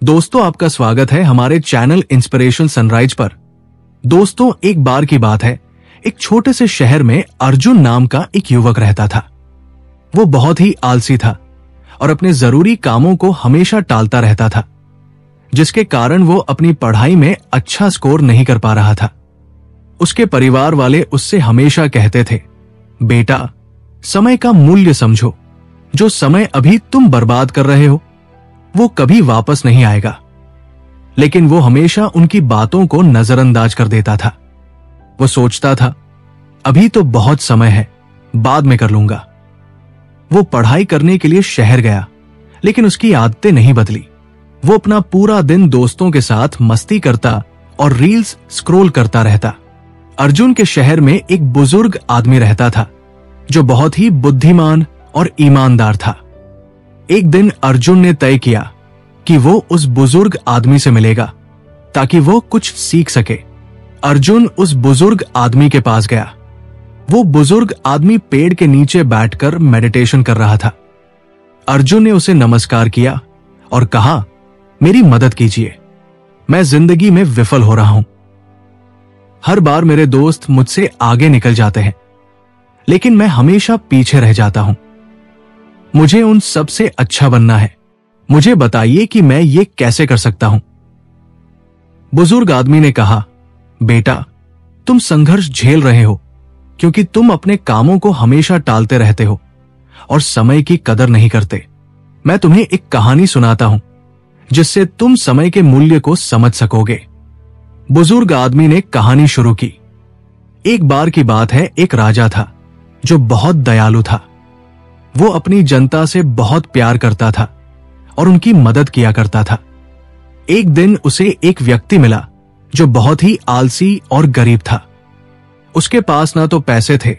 दोस्तों, आपका स्वागत है हमारे चैनल इंस्पिरेशन सनराइज पर। दोस्तों, एक बार की बात है, एक छोटे से शहर में अर्जुन नाम का एक युवक रहता था। वो बहुत ही आलसी था और अपने जरूरी कामों को हमेशा टालता रहता था, जिसके कारण वो अपनी पढ़ाई में अच्छा स्कोर नहीं कर पा रहा था। उसके परिवार वाले उससे हमेशा कहते थे, बेटा, समय का मूल्य समझो। जो समय अभी तुम बर्बाद कर रहे हो वो कभी वापस नहीं आएगा। लेकिन वो हमेशा उनकी बातों को नजरअंदाज कर देता था। वो सोचता था, अभी तो बहुत समय है, बाद में कर लूंगा। वो पढ़ाई करने के लिए शहर गया, लेकिन उसकी आदतें नहीं बदली। वो अपना पूरा दिन दोस्तों के साथ मस्ती करता और रील्स स्क्रॉल करता रहता। अर्जुन के शहर में एक बुजुर्ग आदमी रहता था, जो बहुत ही बुद्धिमान और ईमानदार था। एक दिन अर्जुन ने तय किया कि वो उस बुजुर्ग आदमी से मिलेगा ताकि वो कुछ सीख सके। अर्जुन उस बुजुर्ग आदमी के पास गया। वो बुजुर्ग आदमी पेड़ के नीचे बैठकर मेडिटेशन कर रहा था। अर्जुन ने उसे नमस्कार किया और कहा, मेरी मदद कीजिए, मैं जिंदगी में विफल हो रहा हूं। हर बार मेरे दोस्त मुझसे आगे निकल जाते हैं, लेकिन मैं हमेशा पीछे रह जाता हूं। मुझे उन सब से अच्छा बनना है। मुझे बताइए कि मैं ये कैसे कर सकता हूं। बुजुर्ग आदमी ने कहा, बेटा, तुम संघर्ष झेल रहे हो क्योंकि तुम अपने कामों को हमेशा टालते रहते हो और समय की कदर नहीं करते। मैं तुम्हें एक कहानी सुनाता हूं जिससे तुम समय के मूल्य को समझ सकोगे। बुजुर्ग आदमी ने कहानी शुरू की। एक बार की बात है, एक राजा था जो बहुत दयालु था। वो अपनी जनता से बहुत प्यार करता था और उनकी मदद किया करता था। एक दिन उसे एक व्यक्ति मिला जो बहुत ही आलसी और गरीब था। उसके पास ना तो पैसे थे,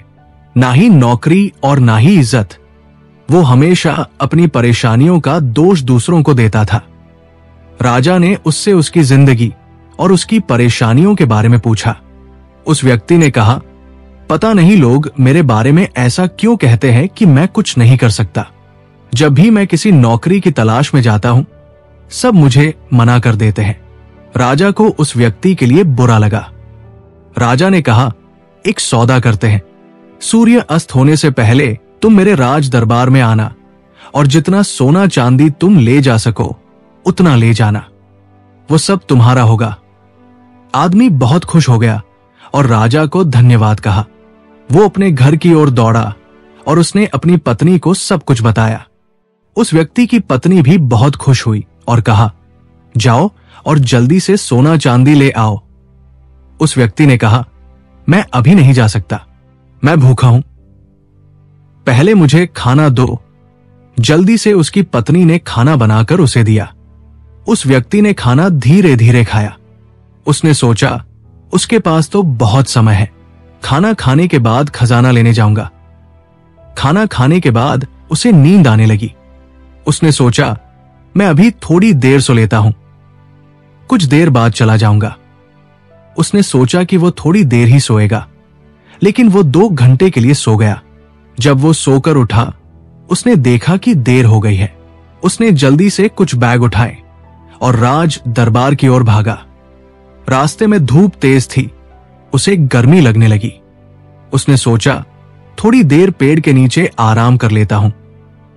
ना ही नौकरी और ना ही इज्जत। वो हमेशा अपनी परेशानियों का दोष दूसरों को देता था। राजा ने उससे उसकी जिंदगी और उसकी परेशानियों के बारे में पूछा। उस व्यक्ति ने कहा, पता नहीं लोग मेरे बारे में ऐसा क्यों कहते हैं कि मैं कुछ नहीं कर सकता। जब भी मैं किसी नौकरी की तलाश में जाता हूं, सब मुझे मना कर देते हैं। राजा को उस व्यक्ति के लिए बुरा लगा। राजा ने कहा, एक सौदा करते हैं। सूर्य अस्त होने से पहले तुम मेरे राज दरबार में आना और जितना सोना चांदी तुम ले जा सको उतना ले जाना। वो सब तुम्हारा होगा। आदमी बहुत खुश हो गया और राजा को धन्यवाद कहा। वो अपने घर की ओर दौड़ा और उसने अपनी पत्नी को सब कुछ बताया। उस व्यक्ति की पत्नी भी बहुत खुश हुई और कहा, जाओ और जल्दी से सोना चांदी ले आओ। उस व्यक्ति ने कहा, मैं अभी नहीं जा सकता, मैं भूखा हूं, पहले मुझे खाना दो। जल्दी से उसकी पत्नी ने खाना बनाकर उसे दिया। उस व्यक्ति ने खाना धीरे धीरे खाया। उसने सोचा, उसके पास तो बहुत समय है, खाना खाने के बाद खजाना लेने जाऊंगा। खाना खाने के बाद उसे नींद आने लगी। उसने सोचा, मैं अभी थोड़ी देर सो लेता हूं, कुछ देर बाद चला जाऊंगा। उसने सोचा कि वो थोड़ी देर ही सोएगा, लेकिन वो 2 घंटे के लिए सो गया। जब वो सोकर उठा, उसने देखा कि देर हो गई है। उसने जल्दी से कुछ बैग उठाए और राज दरबार की ओर भागा। रास्ते में धूप तेज थी, उसे गर्मी लगने लगी। उसने सोचा, थोड़ी देर पेड़ के नीचे आराम कर लेता हूं,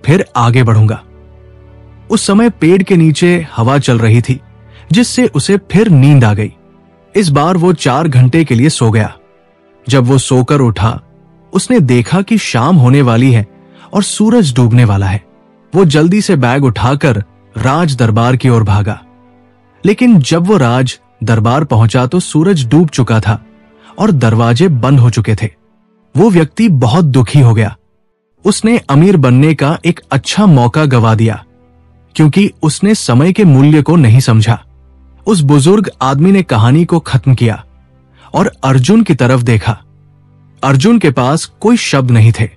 फिर आगे बढ़ूंगा। उस समय पेड़ के नीचे हवा चल रही थी, जिससे उसे फिर नींद आ गई। इस बार वो 4 घंटे के लिए सो गया। जब वो सोकर उठा, उसने देखा कि शाम होने वाली है और सूरज डूबने वाला है। वो जल्दी से बैग उठाकर राज दरबार की ओर भागा। लेकिन जब वो राज दरबार पहुंचा तो सूरज डूब चुका था और दरवाजे बंद हो चुके थे। वो व्यक्ति बहुत दुखी हो गया। उसने अमीर बनने का एक अच्छा मौका गवा दिया क्योंकि उसने समय के मूल्य को नहीं समझा। उस बुजुर्ग आदमी ने कहानी को खत्म किया और अर्जुन की तरफ देखा। अर्जुन के पास कोई शब्द नहीं थे।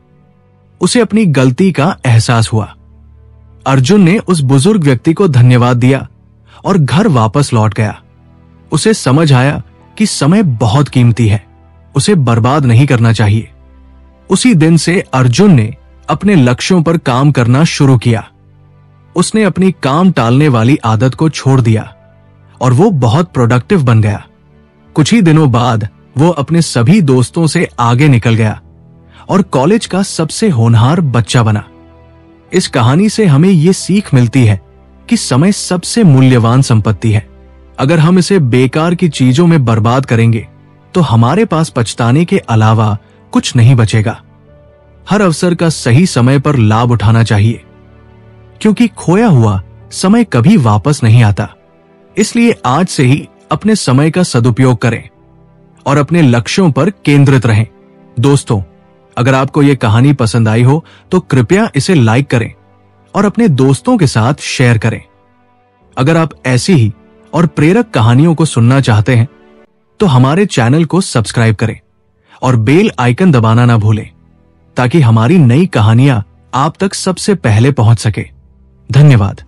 उसे अपनी गलती का एहसास हुआ। अर्जुन ने उस बुजुर्ग व्यक्ति को धन्यवाद दिया और घर वापस लौट गया। उसे समझ आया कि समय बहुत कीमती है, उसे बर्बाद नहीं करना चाहिए। उसी दिन से अर्जुन ने अपने लक्ष्यों पर काम करना शुरू किया। उसने अपनी काम टालने वाली आदत को छोड़ दिया और वो बहुत प्रोडक्टिव बन गया। कुछ ही दिनों बाद वो अपने सभी दोस्तों से आगे निकल गया और कॉलेज का सबसे होनहार बच्चा बना। इस कहानी से हमें ये सीख मिलती है कि समय सबसे मूल्यवान संपत्ति है। अगर हम इसे बेकार की चीजों में बर्बाद करेंगे तो हमारे पास पछताने के अलावा कुछ नहीं बचेगा। हर अवसर का सही समय पर लाभ उठाना चाहिए, क्योंकि खोया हुआ समय कभी वापस नहीं आता। इसलिए आज से ही अपने समय का सदुपयोग करें और अपने लक्ष्यों पर केंद्रित रहें। दोस्तों, अगर आपको यह कहानी पसंद आई हो तो कृपया इसे लाइक करें और अपने दोस्तों के साथ शेयर करें। अगर आप ऐसी ही और प्रेरक कहानियों को सुनना चाहते हैं तो हमारे चैनल को सब्सक्राइब करें और बेल आइकन दबाना ना भूलें, ताकि हमारी नई कहानियां आप तक सबसे पहले पहुंच सके। धन्यवाद।